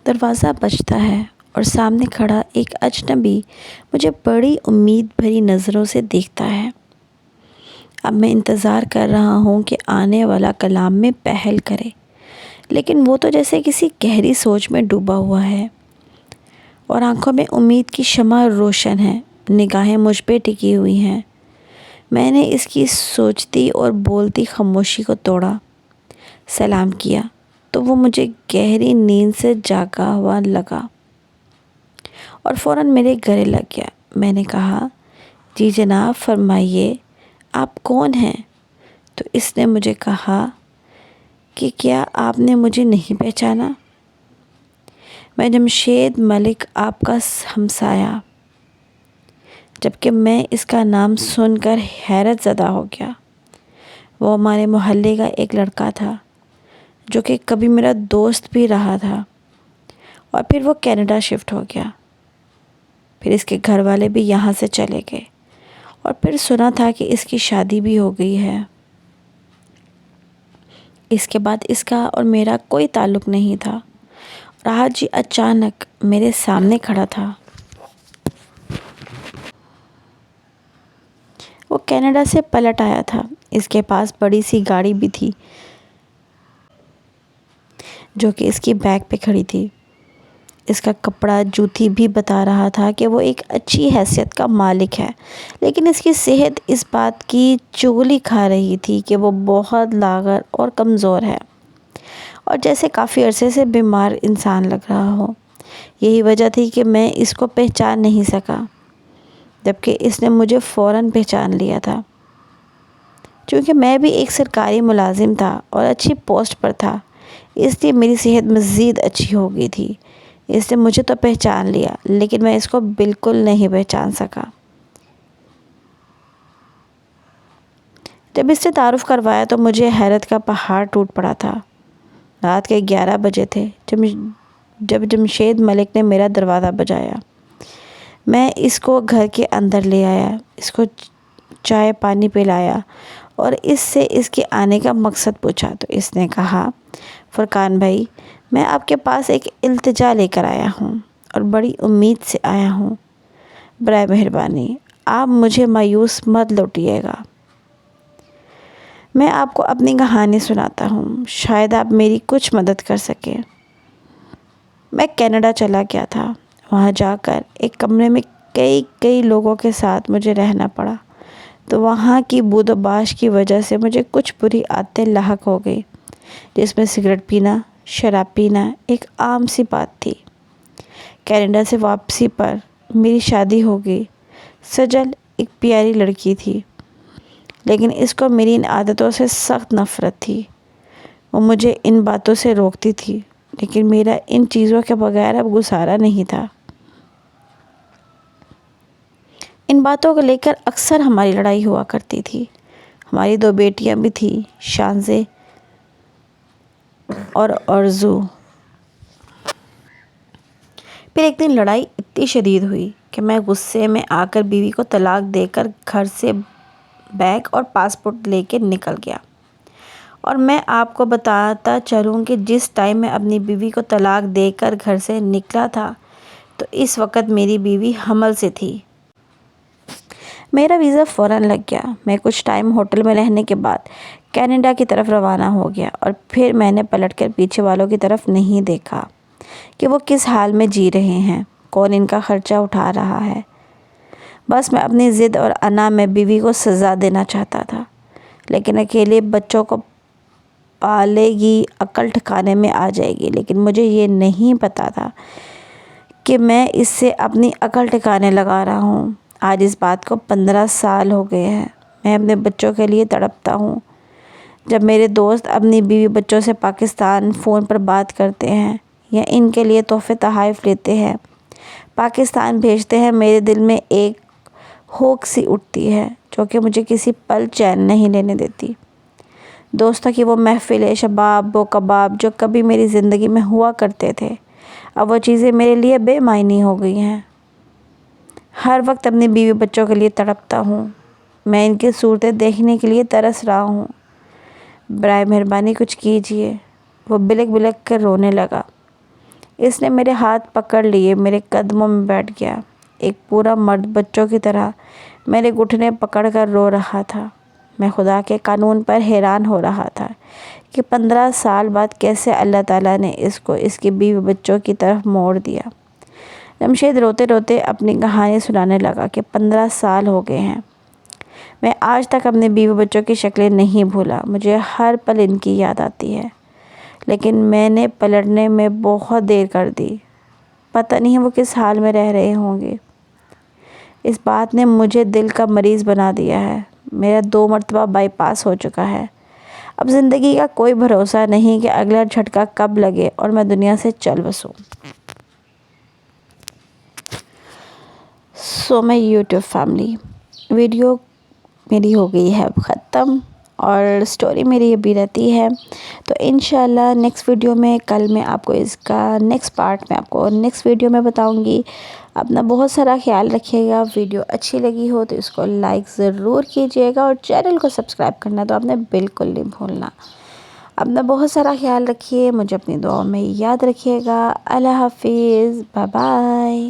دروازہ بجتا ہے اور سامنے کھڑا ایک اجنبی مجھے بڑی امید بھری نظروں سے دیکھتا ہے۔ اب میں انتظار کر رہا ہوں کہ آنے والا کلام میں پہل کرے، لیکن وہ تو جیسے کسی گہری سوچ میں ڈوبا ہوا ہے اور آنکھوں میں امید کی شمع روشن ہے، نگاہیں مجھ پہ ٹکی ہوئی ہیں۔ میں نے اس کی سوچتی اور بولتی خاموشی کو توڑا، سلام کیا تو وہ مجھے گہری نیند سے جاگا ہوا لگا اور فوراً میرے گلے لگ گیا۔ میں نے کہا، جی جناب فرمائیے، آپ کون ہیں؟ تو اس نے مجھے کہا کہ کیا آپ نے مجھے نہیں پہچانا؟ میں جمشید ملک، آپ کا ہمسایہ۔ جبکہ میں اس کا نام سن کر حیرت زدہ ہو گیا۔ وہ ہمارے محلے کا ایک لڑکا تھا جو کہ کبھی میرا دوست بھی رہا تھا اور پھر وہ کینیڈا شفٹ ہو گیا۔ پھر اس کے گھر والے بھی یہاں سے چلے گئے اور پھر سنا تھا کہ اس کی شادی بھی ہو گئی ہے۔ اس کے بعد اس کا اور میرا کوئی تعلق نہیں تھا اور آج اچانک میرے سامنے کھڑا تھا۔ وہ کینیڈا سے پلٹ آیا تھا۔ اس کے پاس بڑی سی گاڑی بھی تھی جو کہ اس کی بیک پہ کھڑی تھی۔ اس کا کپڑا جوتی بھی بتا رہا تھا کہ وہ ایک اچھی حیثیت کا مالک ہے، لیکن اس کی صحت اس بات کی چغلی کھا رہی تھی کہ وہ بہت لاغر اور کمزور ہے اور جیسے کافی عرصے سے بیمار انسان لگ رہا ہو۔ یہی وجہ تھی کہ میں اس کو پہچان نہیں سکا، جبکہ اس نے مجھے فوراً پہچان لیا تھا۔ چونکہ میں بھی ایک سرکاری ملازم تھا اور اچھی پوسٹ پر تھا، اس لیے میری صحت مزید اچھی ہو گئی تھی۔ اس نے مجھے تو پہچان لیا، لیکن میں اس کو بالکل نہیں پہچان سکا۔ جب اس نے تعارف کروایا تو مجھے حیرت کا پہاڑ ٹوٹ پڑا تھا۔ رات کے 11 بجے تھے جب جمشید ملک نے میرا دروازہ بجایا۔ میں اس کو گھر کے اندر لے آیا، اس کو چائے پانی پلایا اور اس سے اس کے آنے کا مقصد پوچھا تو اس نے کہا، فرقان بھائی، میں آپ کے پاس ایک التجا لے کر آیا ہوں اور بڑی امید سے آیا ہوں۔ برائے مہربانی آپ مجھے مایوس مت لوٹیے گا۔ میں آپ کو اپنی کہانی سناتا ہوں، شاید آپ میری کچھ مدد کر سکیں۔ میں کینیڈا چلا گیا تھا۔ وہاں جا کر ایک کمرے میں کئی لوگوں کے ساتھ مجھے رہنا پڑا، تو وہاں کی بود و باش کی وجہ سے مجھے کچھ بری عادتیں لاحق ہو گئی، جس میں سگریٹ پینا، شراب پینا ایک عام سی بات تھی۔ کینیڈا سے واپسی پر میری شادی ہو گئی۔ سجل ایک پیاری لڑکی تھی، لیکن اس کو میری ان عادتوں سے سخت نفرت تھی۔ وہ مجھے ان باتوں سے روکتی تھی، لیکن میرا ان چیزوں کے بغیر اب گزارا نہیں تھا۔ ان باتوں کو لے کر اکثر ہماری لڑائی ہوا کرتی تھی۔ ہماری 2 بیٹیاں بھی تھیں، شانزے اور آرزو۔ پھر ایک دن لڑائی اتنی شدید ہوئی کہ میں غصے میں آ کر بیوی کو طلاق دے کر گھر سے بیگ اور پاسپورٹ لے کے نکل گیا۔ اور میں آپ کو بتاتا چلوں کہ جس ٹائم میں اپنی بیوی کو طلاق دے کر گھر سے نکلا تھا تو اس وقت میری بیوی حمل سے تھی۔ میرا ویزا فوراً لگ گیا۔ میں کچھ ٹائم ہوٹل میں رہنے کے بعد کینیڈا کی طرف روانہ ہو گیا اور پھر میں نے پلٹ کر پیچھے والوں کی طرف نہیں دیکھا کہ وہ کس حال میں جی رہے ہیں، کون ان کا خرچہ اٹھا رہا ہے۔ بس میں اپنی ضد اور انا میں بیوی کو سزا دینا چاہتا تھا، لیکن اکیلے بچوں کو پالے گی، عقل ٹھکانے میں آ جائے گی، لیکن مجھے یہ نہیں پتا تھا کہ میں اس سے اپنی عقل ٹھکانے لگا رہا ہوں۔ آج اس بات کو 15 سال ہو گئے ہیں۔ میں اپنے بچوں کے لیے تڑپتا ہوں۔ جب میرے دوست اپنی بیوی بچوں سے پاکستان فون پر بات کرتے ہیں یا ان کے لیے تحفے تحائف لیتے ہیں، پاکستان بھیجتے ہیں، میرے دل میں ایک ہوک سی اٹھتی ہے جو کہ مجھے کسی پل چین نہیں لینے دیتی۔ دوستوں کی وہ محفلیں، شباب و کباب جو کبھی میری زندگی میں ہوا کرتے تھے، اب وہ چیزیں میرے لیے بے معنی ہو گئی ہیں۔ ہر وقت اپنی بیوی بچوں کے لیے تڑپتا ہوں۔ میں ان کی صورتیں دیکھنے کے لیے ترس رہا ہوں۔ برائے مہربانی کچھ کیجیے۔ وہ بلک بلک کر رونے لگا۔ اس نے میرے ہاتھ پکڑ لیے میرے قدموں میں بیٹھ گیا، ایک پورا مرد بچوں کی طرح میرے گھٹنے پکڑ کر رو رہا تھا۔ میں خدا کے قانون پر حیران ہو رہا تھا کہ 15 سال بعد کیسے اللہ تعالیٰ نے اس کو اس کی بیوی بچوں کی طرف موڑ دیا۔ جمشید روتے روتے اپنی کہانی سنانے لگا کہ 15 سال ہو گئے ہیں، میں آج تک اپنے بیوی بچوں کی شکلیں نہیں بھولا، مجھے ہر پل ان کی یاد آتی ہے، لیکن میں نے پلٹنے میں بہت دیر کر دی۔ پتہ نہیں وہ کس حال میں رہ رہے ہوں گے۔ اس بات نے مجھے دل کا مریض بنا دیا ہے۔ میرا 2 مرتبہ بائی پاس ہو چکا ہے۔ اب زندگی کا کوئی بھروسہ نہیں کہ اگلا جھٹکا کب لگے اور میں دنیا سے چل بسوں۔ میں یوٹیوب فیملی، ویڈیو میری ہو گئی ہے ختم اور سٹوری میری ابھی رہتی ہے، تو انشاءاللہ نیکسٹ ویڈیو میں کل میں آپ کو اس کا نیکسٹ پارٹ میں آپ کو نیکسٹ ویڈیو میں بتاؤں گی۔ اپنا بہت سارا خیال رکھیے گا۔ ویڈیو اچھی لگی ہو تو اس کو لائک ضرور کیجیے گا اور چینل کو سبسکرائب کرنا تو آپ نے بالکل نہیں بھولنا۔ اپنا بہت سارا خیال رکھیے، مجھے اپنی دعاؤں میں یاد رکھیے گا۔ اللہ حافظ، بائے بائے۔